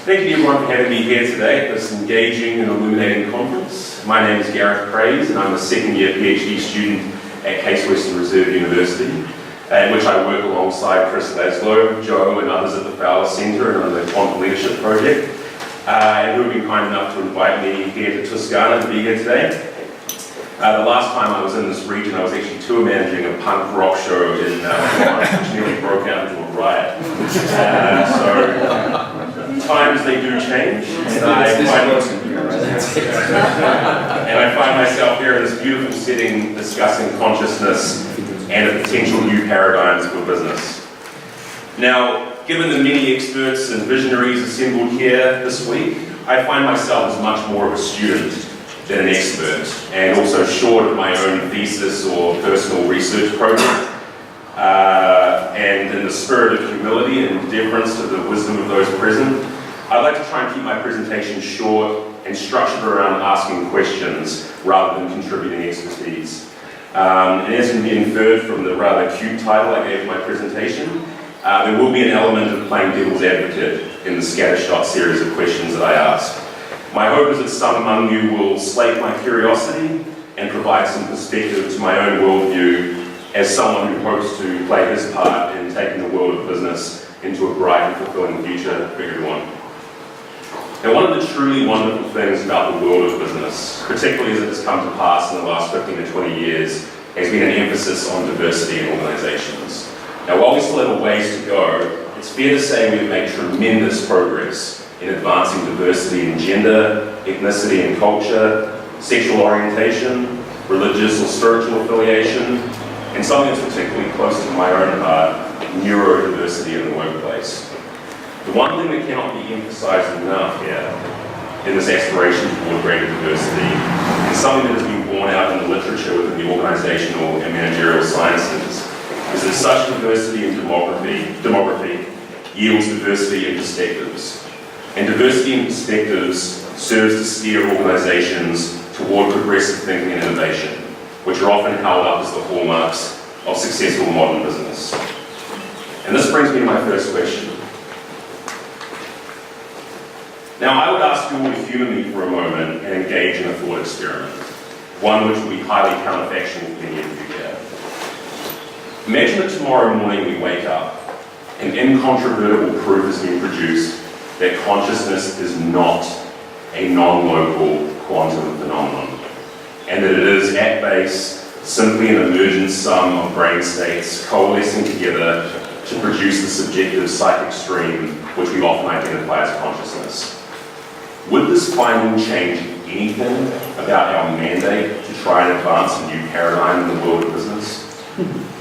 Thank you everyone for having me here today at this engaging and illuminating conference. My name is Gareth Craze and I'm a second year PhD student at Case Western Reserve University, in which I work alongside Chris Laszlo, Joe and others at the Fowler Centre and on the Quantum Leadership Project, and who have been kind enough to invite me here to Toscana to be here today. The last time I was in this region, I was actually tour managing a punk rock show in Florence, which nearly broke out into a riot. So times they do change, and I find myself here in this beautiful setting discussing consciousness and the potential new paradigms for business. Now, given the many experts and visionaries assembled here this week, I find myself as much more of a student than an expert, and also short of my own thesis or personal research project. And in the spirit of humility and deference to the wisdom of those present, I'd like to try and keep my presentation short and structured around asking questions rather than contributing expertise. And as can be inferred from the rather cute title I gave my presentation, there will be an element of playing devil's advocate in the scattershot series of questions that I ask. My hope is that some among you will slake my curiosity and provide some perspective to my own worldview as someone who hopes to play his part in taking the world of business into a bright and fulfilling future for everyone. Now, one of the truly wonderful things about the world of business, particularly as it has come to pass in the last 15 to 20 years, has been an emphasis on diversity in organizations. Now, while we still have a ways to go, it's fair to say we've made tremendous progress in advancing diversity in gender, ethnicity and culture, sexual orientation, religious or spiritual affiliation, and something that's particularly close to my own heart, neurodiversity in the workplace. The one thing that cannot be emphasized enough here in this aspiration toward greater diversity is something that has been borne out in the literature within the organizational and managerial sciences, is that such diversity in demography yields diversity in perspectives. And diversity in perspectives serves to steer organizations toward progressive thinking and innovation, which are often held up as the hallmarks of successful modern business. And this brings me to my first question. Now, I would ask you all to humour me for a moment and engage in a thought experiment, one which will be highly counterfactual for many of you here. Imagine that tomorrow morning we wake up and incontrovertible proof has been produced that consciousness is not a non-local quantum phenomenon, and that it is at base simply an emergent sum of brain states coalescing together to produce the subjective psychic stream which we often identify as consciousness. Would this finding change anything about our mandate to try and advance a new paradigm in the world of business?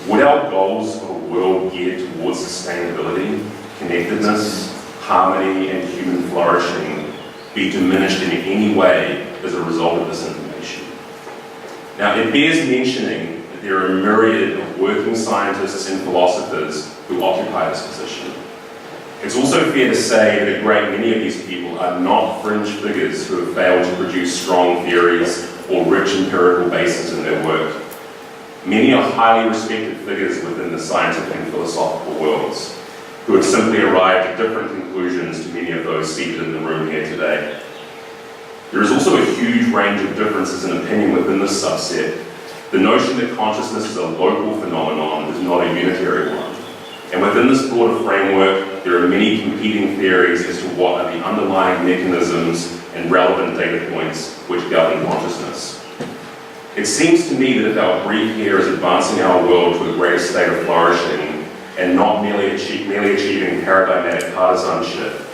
Would our goals of a world geared towards sustainability, connectedness, harmony and human flourishing be diminished in any way as a result of this information? Now, it bears mentioning that there are a myriad of working scientists and philosophers who occupy this position. It's also fair to say that a great many of these people are not fringe figures who have failed to produce strong theories or rich empirical bases in their work. Many are highly respected figures within the scientific and philosophical worlds, who have simply arrived at different conclusions to many of those seated in the room here today. There is also a huge range of differences in opinion within this subset. The notion that consciousness is a local phenomenon is not a unitary one. And within this broader framework, there are many competing theories as to what are the underlying mechanisms and relevant data points which govern consciousness. It seems to me that if our brief here is advancing our world to a greater state of flourishing, and not merely achieving paradigmatic partisanship,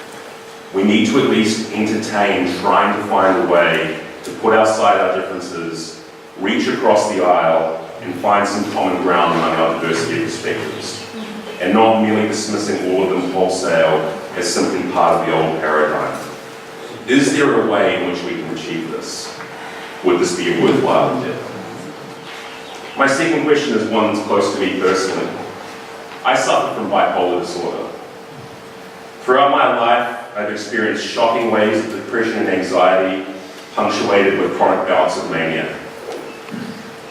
we need to at least entertain trying to find a way to put aside our differences, reach across the aisle, and find some common ground among our diversity of perspectives, and not merely dismissing all of them wholesale as simply part of the old paradigm. Is there a way in which we can achieve this? Would this be a worthwhile endeavor? My second question is one that's close to me personally. I suffer from bipolar disorder. Throughout my life, I've experienced shocking waves of depression and anxiety, punctuated with chronic bouts of mania.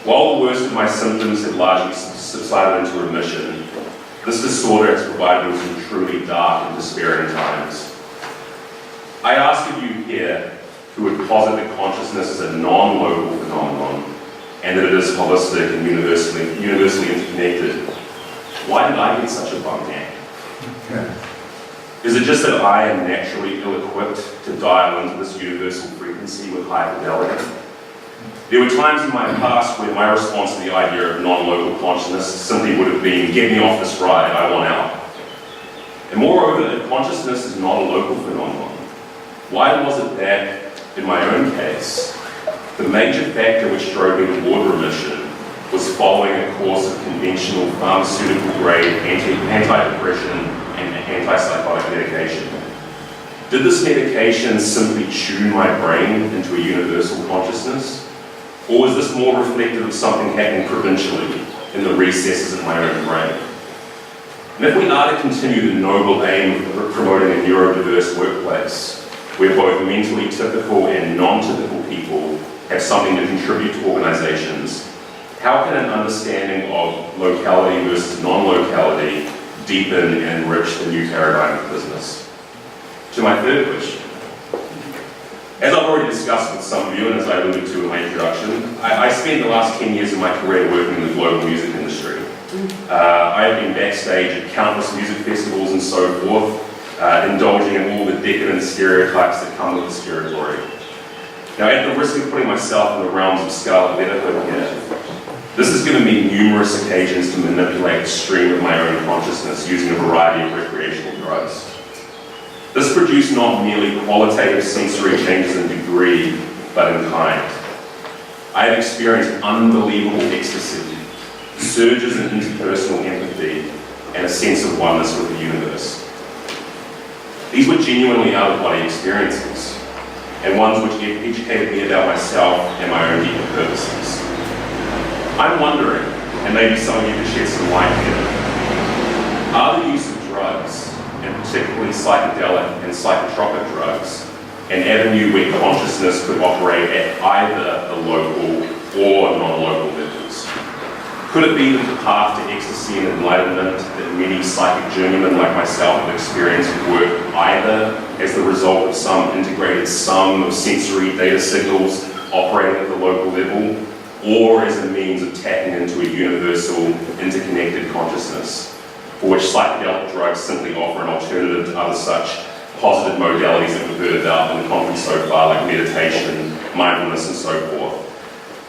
While the worst of my symptoms had largely subsided into remission, this disorder has provided me with some truly dark and despairing times. I ask of you here who would posit that consciousness is a non-local phenomenon and that it is holistic and universally interconnected, why did I get such a bum neck? Is it just that I am naturally ill-equipped to dial into this universal frequency with high fidelity? There were times in my past where my response to the idea of non-local consciousness simply would have been, get me off this ride, I want out. And moreover, if consciousness is not a local phenomenon, why was it that, in my own case, the major factor which drove me toward remission was following a course of conventional pharmaceutical-grade anti-depression and antipsychotic medication? Did this medication simply tune my brain into a universal consciousness? Or was this more reflective of something happening provincially in the recesses of my own brain? And if we are to continue the noble aim of promoting a neurodiverse workplace, where both mentally typical and non-typical people have something to contribute to organizations, how can an understanding of locality versus non-locality deepen and enrich the new paradigm of business? To my third question. As I've already discussed with some of you, and as I alluded to in my introduction, I spent the last 10 years of my career working in the global music industry. I have been backstage at countless music festivals and so forth, indulging in all the decadent stereotypes that come with this territory. Now, at the risk of putting myself in the realms of scarlet letterhood here, this has given me numerous occasions to manipulate the stream of my own consciousness using a variety of recreational drugs. This produced not merely qualitative sensory changes in degree, but in kind. I have experienced unbelievable ecstasy, surges in interpersonal empathy, and a sense of oneness with the universe. These were genuinely out-of-body experiences, and ones which educated me about myself and my own deeper purposes. I'm wondering, and maybe some of you can shed some light here, are the use of drugs, and particularly psychedelic and psychotropic drugs, an avenue where consciousness could operate at either the local or non-local levels? Could it be that the path to ecstasy and enlightenment that many psychic journeymen like myself have experienced work either as the result of some integrated sum of sensory data signals operating at the local level, or as a means of tapping into a universal, interconnected consciousness, for which psychedelic drugs simply offer an alternative to other such positive modalities that we've heard about in the conference so far, like meditation, mindfulness, and so forth?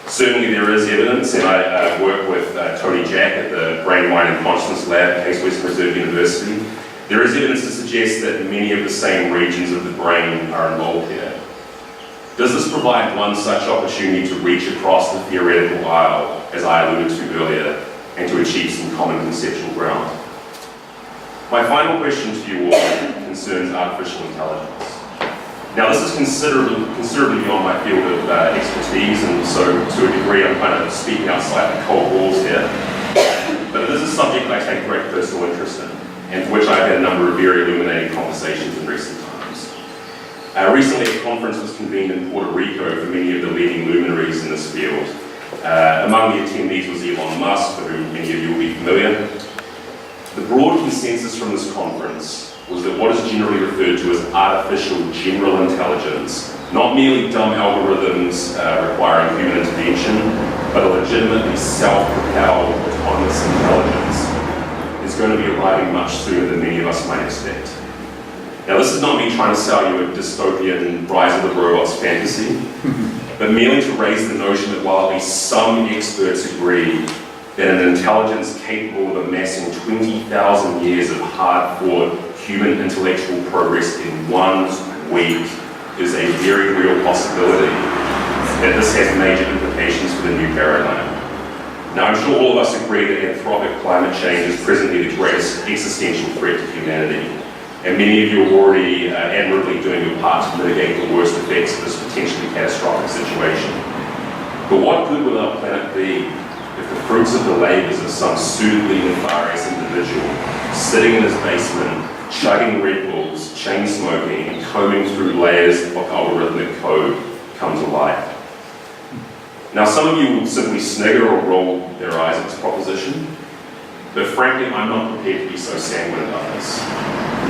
Certainly there is evidence, and I work with Tony Jack at the Brain, Mind and Consciousness Lab at Case Western Reserve University. There is evidence to suggest that many of the same regions of the brain are involved here. Does this provide one such opportunity to reach across the theoretical aisle, as I alluded to earlier, and to achieve some common conceptual ground? My final question to you all concerns artificial intelligence. Now, this is considerably beyond my field of expertise, and so to a degree I'm kind of speaking outside the cold walls here. But it is a subject that I take great personal interest in, and for which I've had a number of very illuminating conversations in recent times. Recently, a conference was convened in Puerto Rico for many of the leading luminaries in this field. Among the attendees was Elon Musk, with whom many of you will be familiar. The broad consensus from this conference was that what is generally referred to as artificial general intelligence, not merely dumb algorithms requiring human intervention, but a legitimately self-propelled autonomous intelligence, is going to be arriving much sooner than many of us might expect. Now, this is not me trying to sell you a dystopian Rise of the Robots fantasy, but merely to raise the notion that while at least some experts agree that an intelligence capable of amassing 20,000 years of hard-fought human intellectual progress in 1 week is a very real possibility, that this has major implications for the new paradigm. Now, I'm sure all of us agree that anthropic climate change is presently the greatest existential threat to humanity, and many of you are already admirably doing your part to mitigate the worst effects of this potentially catastrophic situation. But what good will our planet be if the fruits of the labors of some suitably nefarious individual sitting in his basement, chugging Red Bulls, chain smoking, and combing through layers of algorithmic code come to light? Now, some of you will simply snigger or roll their eyes at this proposition, but frankly, I'm not prepared to be so sanguine about this.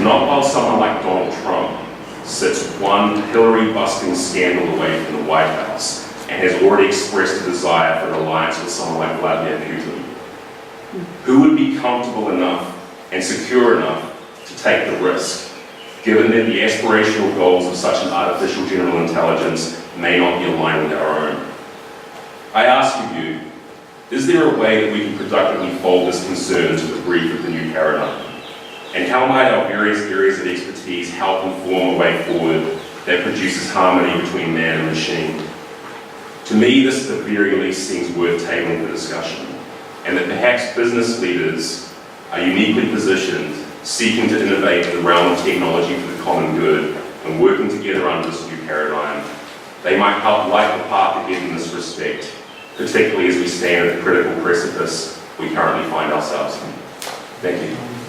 Not while someone like Donald Trump sits one Hillary-busting scandal away from the White House and has already expressed a desire for an alliance with someone like Vladimir Putin? Who would be comfortable enough and secure enough to take the risk, given that the aspirational goals of such an artificial general intelligence may not be aligned with our own? I ask you, is there a way that we can productively fold this concern into the brief of the new paradigm? And how might our various areas of expertise help inform a way forward that produces harmony between man and machine? To me, this at the very least seems worth tabling for discussion, and that perhaps business leaders are uniquely positioned, seeking to innovate in the realm of technology for the common good, and working together under this new paradigm. They might help light the path ahead in this respect, particularly as we stand at the critical precipice we currently find ourselves in. Thank you.